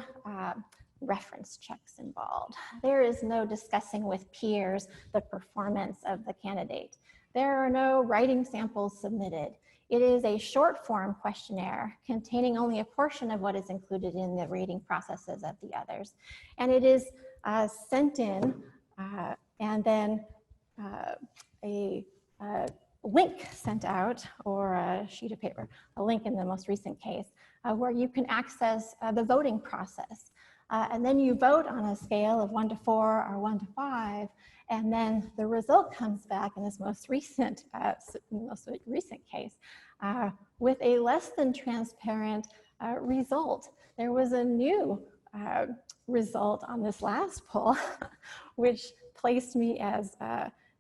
reference checks involved. There is no discussing with peers the performance of the candidate. There are no writing samples submitted. It is a short form questionnaire containing only a portion of what is included in the rating processes of the others. And it is sent in and then a link sent out, or a sheet of paper, a link in the most recent case, where you can access the voting process. And then you vote on a scale of 1 to 4 or 1 to 5, and then the result comes back in this most recent case with a less than transparent result. There was a new result on this last poll, which placed me as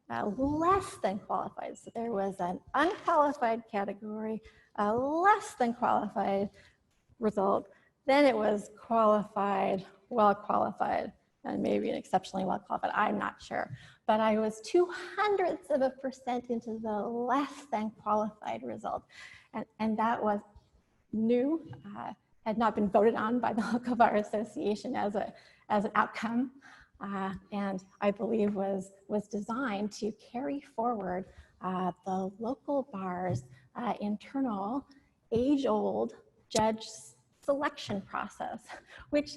less than qualified. So there was an unqualified category, a less than qualified result. Then it was qualified, well qualified, and maybe an exceptionally well qualified, I'm not sure. But I was 0.02% into the less than qualified result. And that was new, had not been voted on by the local bar association as an outcome. And I believe was designed to carry forward the local bar's internal age-old judge selection process, which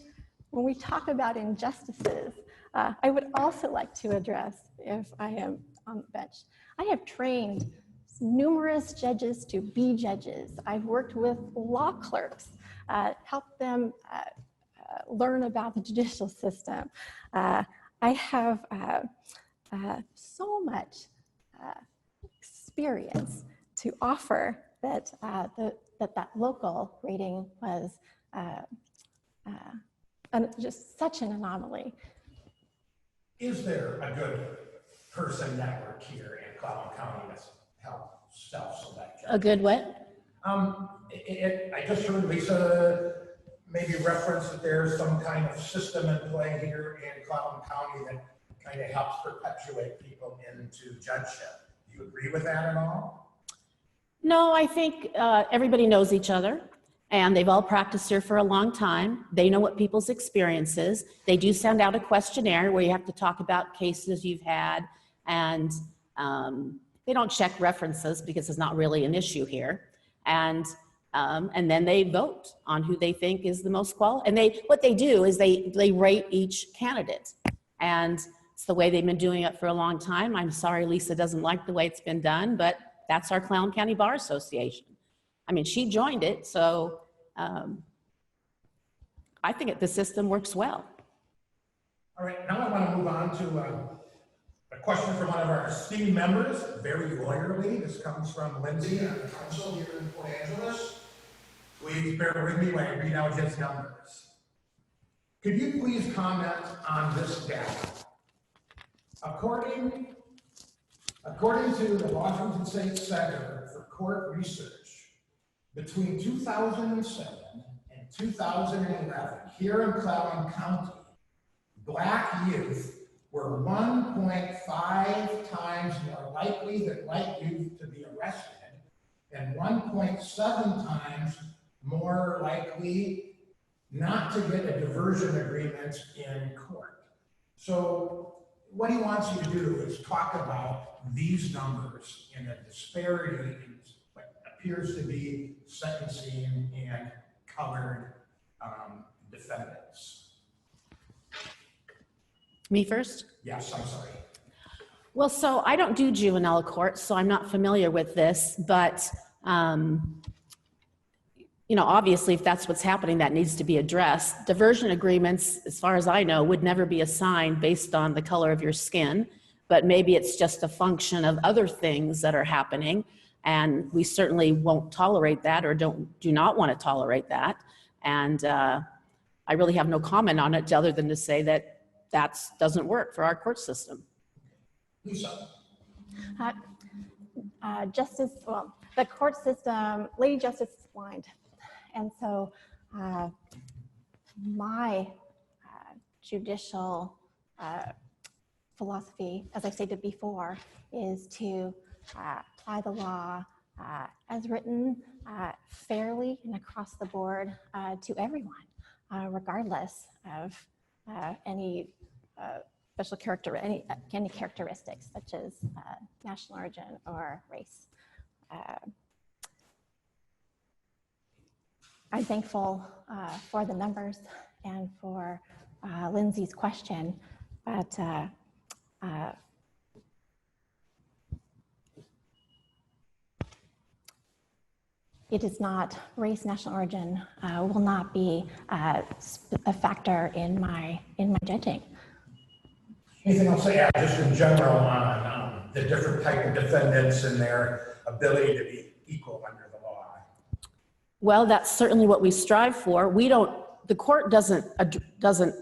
when we talk about injustices, I would also like to address if I am on the bench. I have trained numerous judges to be judges. I've worked with law clerks, helped them learn about the judicial system. I have so much experience to offer that that local rating was just such an anomaly. Is there a good person network here in Clallam County that's helped self-select? A good what? I just heard Lisa maybe reference that there's some kind of system in play here in Clallam County that kind of helps perpetuate people into judgeship. Do you agree with that at all? No, I think everybody knows each other, and they've all practiced here for a long time. They know what people's experience is. They do send out a questionnaire where you have to talk about cases you've had, and they don't check references because it's not really an issue here. And then they vote on who they think is the most qualified. And what they do is they rate each candidate. And It's the way they've been doing it for a long time. I'm sorry Lisa doesn't like the way it's been done, but that's our Clallam County Bar Association. I mean, she joined it, so I think the system works well. All right, now I want to move on to a question from one of our esteemed members, very lawyerly. This comes from Lindsay on the council here in Port Angeles. Please bear with me while I read out his numbers. Could you please comment on this data? According to the Washington State Center for Court Research, between 2007 and 2011, here in Clallam County, Black youth were 1.5 times more likely than white youth to be arrested and 1.7 times more likely not to get a diversion agreement in court. So what he wants you to do is talk about these numbers and the disparity in what appears to be sentencing and colored defendants. Me first? Yes, I'm sorry. Well, so I don't do juvenile court, so I'm not familiar with this, but obviously if that's what's happening, that needs to be addressed. Diversion agreements, as far as I know, would never be assigned based on the color of your skin, but maybe it's just a function of other things that are happening, and we certainly won't tolerate that or do not want to tolerate that. And I really have no comment on it other than to say that doesn't work for our court system. Lisa. The court system, Lady Justice is blind. And so my judicial philosophy, as I stated before, is to apply the law as written, fairly and across the board to everyone, regardless of any special any characteristics such as national origin or race. I'm thankful for the numbers and for Lindsay's question, but it is not, race, national origin will not be a factor in my judging. Anything else to add just in general on the different type of defendants and their ability to be equal under the law? Well, that's certainly what we strive for. The court doesn't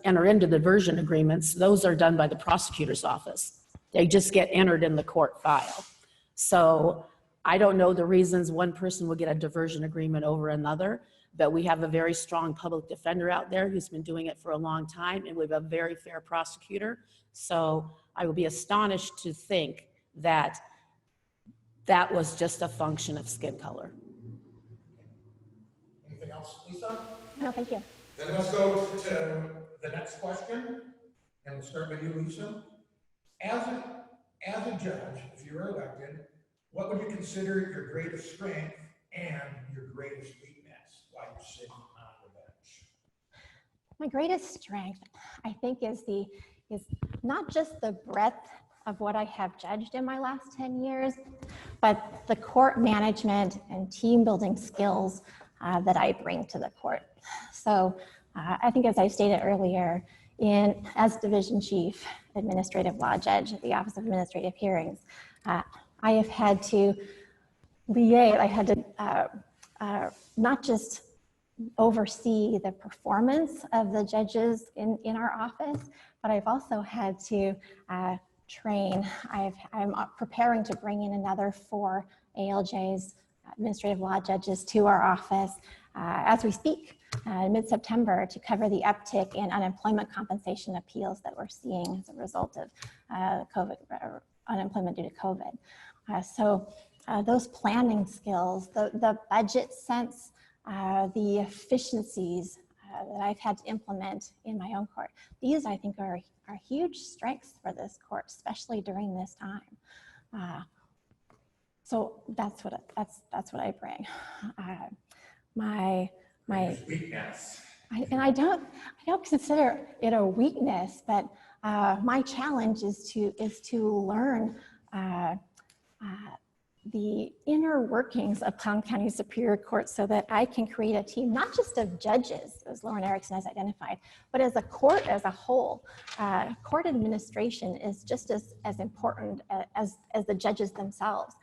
enter into diversion agreements. Those are done by the prosecutor's office. They just get entered in the court file. So I don't know the reasons one person will get a diversion agreement over another, but we have a very strong public defender out there who's been doing it for a long time, and we have a very fair prosecutor. So I will be astonished to think that that was just a function of skin color. Anything else, Lisa? No, thank you. Then let's go to the next question, and we'll start with you, Lisa. As a judge, if you were elected, what would you consider your greatest strength and your greatest weakness while you're sitting on the bench? My greatest strength, I think, is not just the breadth of what I have judged in my last 10 years, but the court management and team building skills that I bring to the court. So I think, as I stated earlier, as Division Chief Administrative Law Judge at the Office of Administrative Hearings, I have had to liaise, I had to not just oversee the performance of the judges in our office, but I've also had to train. I'm preparing to bring in another 4 ALJs, administrative law judges, to our office as we speak in mid-September to cover the uptick in unemployment compensation appeals that we're seeing as a result of COVID, unemployment due to COVID. So those planning skills, the budget sense, the efficiencies that I've had to implement in my own court, these I think are huge strengths for this court, especially during this time. So that's what I bring. My weakness. I don't consider it a weakness, but my challenge is to learn the inner workings of Clallam County Superior Court so that I can create a team, not just of judges, as Lauren Erickson has identified, but as a court as a whole. Court administration is just as important as the judges themselves.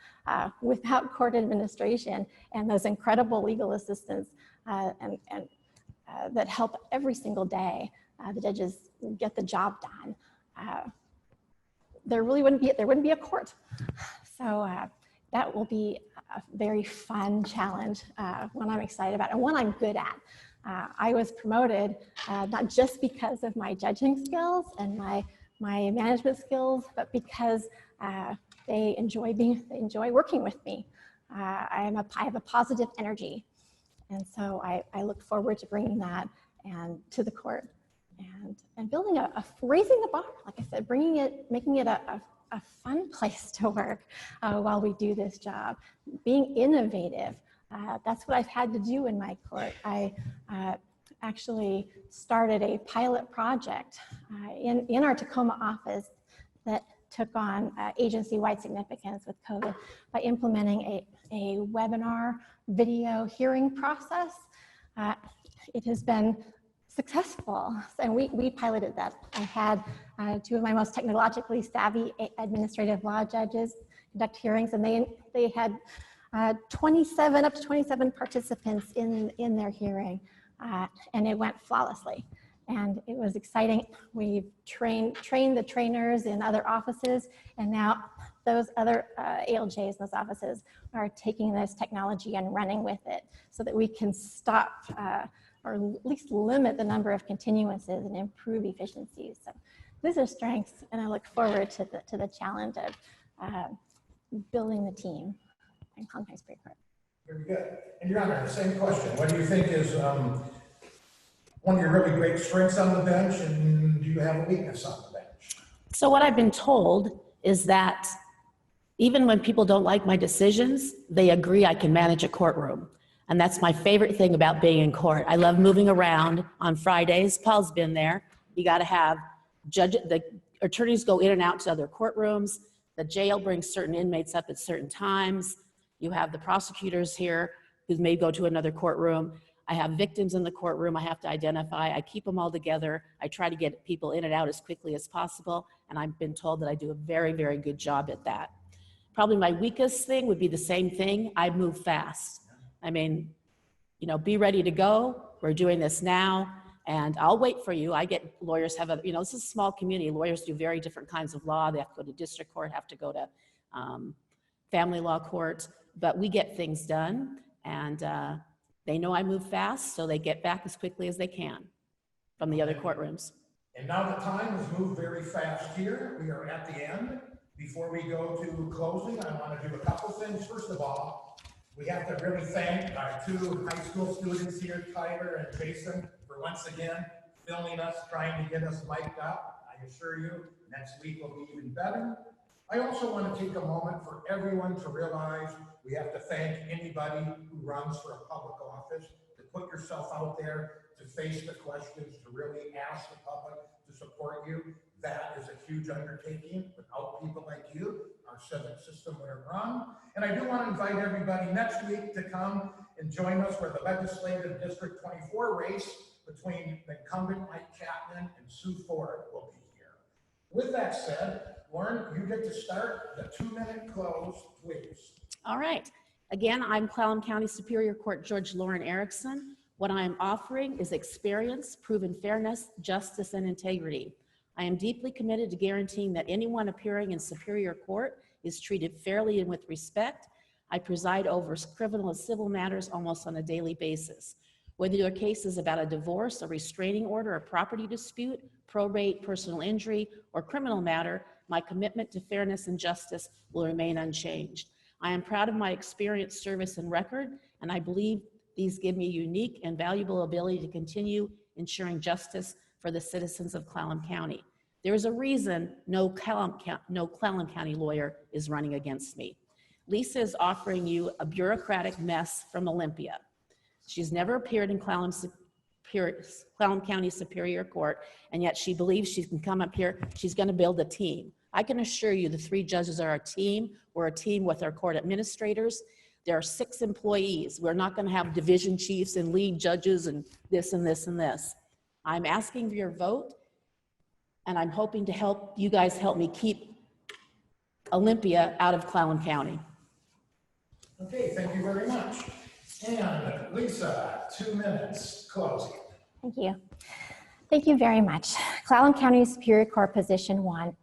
Without court administration and those incredible legal assistants that help every single day, the judges get the job done. There wouldn't be a court. So that will be a very fun challenge, one I'm excited about and one I'm good at. I was promoted not just because of my judging skills and my management skills, but because they enjoy working with me. I have a positive energy, and so I look forward to bringing that to the court and building raising the bar, like I said, making it a fun place to work while we do this job. Being innovative, that's what I've had to do in my court. I actually started a pilot project in our Tacoma office that took on agency-wide significance with COVID by implementing a webinar video hearing process. It has been successful, and we piloted that. I had two of my most technologically savvy administrative law judges conduct hearings, and they had up to 27 participants in their hearing, and it went flawlessly. And it was exciting. We've trained the trainers in other offices, and now those other ALJs in those offices are taking this technology and running with it so that we can stop or at least limit the number of continuances and improve efficiencies. So these are strengths, and I look forward to the challenge of building the team in Clallam County Superior Court. Very good. And Your Honor, the same question. What do you think is one of your really great strengths on the bench, and do you have a weakness on the bench? So what I've been told is that even when people don't like my decisions, they agree I can manage a courtroom. And that's my favorite thing about being in court. I love moving around on Fridays. Paul's been there. You got to have the attorneys go in and out to other courtrooms. The jail brings certain inmates up at certain times. You have the prosecutors here who may go to another courtroom. I have victims in the courtroom I have to identify. I keep them all together. I try to get people in and out as quickly as possible. And I've been told that I do a very, very good job at that. Probably my weakest thing would be the same thing. I move fast. I mean, be ready to go. We're doing this now, and I'll wait for you. I get lawyers this is a small community. Lawyers do very different kinds of law. They have to go to district court, have to go to family law court, but we get things done, and they know I move fast, so they get back as quickly as they can from the other courtrooms. And now the time has moved very fast here. We are at the end. Before we go to closing, I want to do a couple things. First of all, we have to really thank our two high school students here, Tyler and Jason, for once again filming us, trying to get us mic'd up. I assure you, next week will be even better. I also want to take a moment for everyone to realize we have to thank anybody who runs for a public office, to put yourself out there, to face the questions, to really ask the public to support you. That is a huge undertaking. Without people like you, our civic system would have run. And I do want to invite everybody next week to come and join us for the legislative District 24 race between the incumbent Mike Chapman and Sue Ford will be here. With that said, Lauren, you get to start the 2-minute close, please. All right. Again, I'm Clallam County Superior Court Judge Lauren Erickson. What I am offering is experience, proven fairness, justice, and integrity. I am deeply committed to guaranteeing that anyone appearing in Superior Court is treated fairly and with respect. I preside over criminal and civil matters almost on a daily basis. Whether your case is about a divorce, a restraining order, a property dispute, probate, personal injury, or criminal matter, my commitment to fairness and justice will remain unchanged. I am proud of my experience, service, and record, and I believe these give me a unique and valuable ability to continue ensuring justice for the citizens of Clallam County. There is a reason no Clallam County lawyer is running against me. Lisa is offering you a bureaucratic mess from Olympia. She's never appeared in Clallam Clallam County Superior Court, and yet she believes she can come up here, she's going to build a team. I can assure you the 3 judges are a team. We're a team with our court administrators. There are 6 employees. We're not going to have division chiefs and lead judges and this and this and this. I'm asking for your vote, and I'm hoping to help you guys help me keep Olympia out of Clallam County. Okay, thank you very much. And Lisa, 2 minutes closing. Thank you. Thank you very much. Clallam County Superior Court Position 1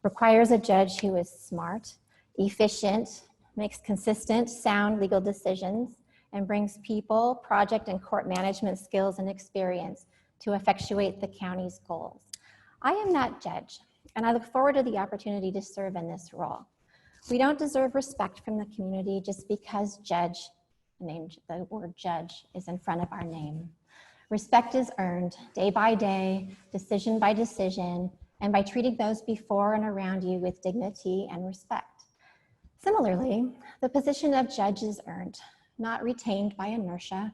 requires a judge who is smart, efficient, makes consistent, sound legal decisions, and brings people, project, and court management skills and experience to effectuate the county's goals. I am that judge, and I look forward to the opportunity to serve in this role. We don't deserve respect from the community just because judge, named the word judge, is in front of our name. Respect is earned day by day, decision by decision, and by treating those before and around you with dignity and respect. Similarly, the position of judge is earned, not retained by inertia.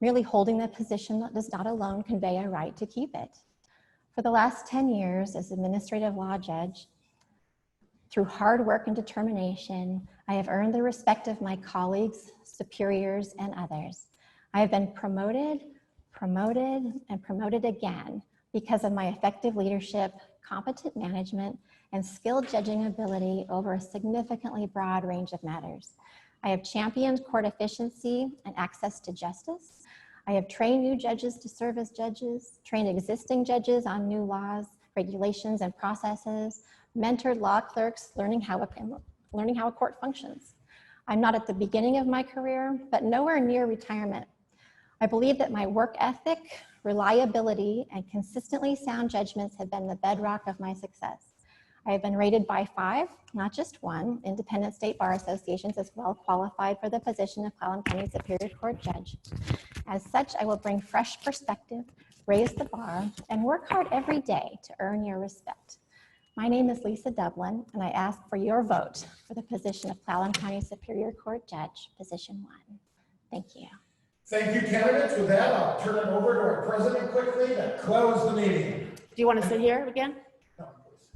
Merely holding the position does not alone convey a right to keep it. For the last 10 years as administrative law judge, through hard work and determination, I have earned the respect of my colleagues, superiors, and others. I have been promoted, and promoted again because of my effective leadership, competent management, and skilled judging ability over a significantly broad range of matters. I have championed court efficiency and access to justice. I have trained new judges to serve as judges, trained existing judges on new laws, regulations, and processes, mentored law clerks, learning how a court functions. I'm not at the beginning of my career, but nowhere near retirement. I believe that my work ethic, reliability, and consistently sound judgments have been the bedrock of my success. I have been rated by 5, not just 1, independent state bar associations as well qualified for the position of Clallam County Superior Court Judge. As such, I will bring fresh perspective, raise the bar, and work hard every day to earn your respect. My name is Lisa Dublin, and I ask for your vote for the position of Clallam County Superior Court Judge, Position 1. Thank you. Thank you, candidates. With that, I'll turn it over to our president quickly to close the meeting. Do you want to sit here again? No, please.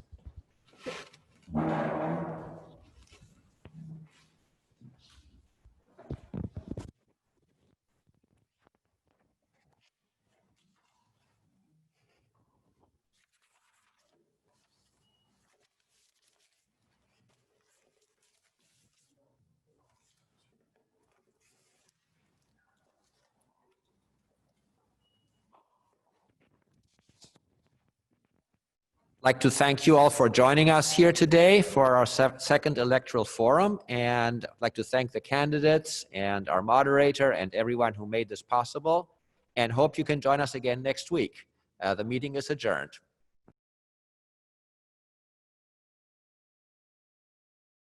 I'd like to thank you all for joining us here today for our second electoral forum, and I'd like to thank the candidates and our moderator and everyone who made this possible, and hope you can join us again next week. The meeting is adjourned.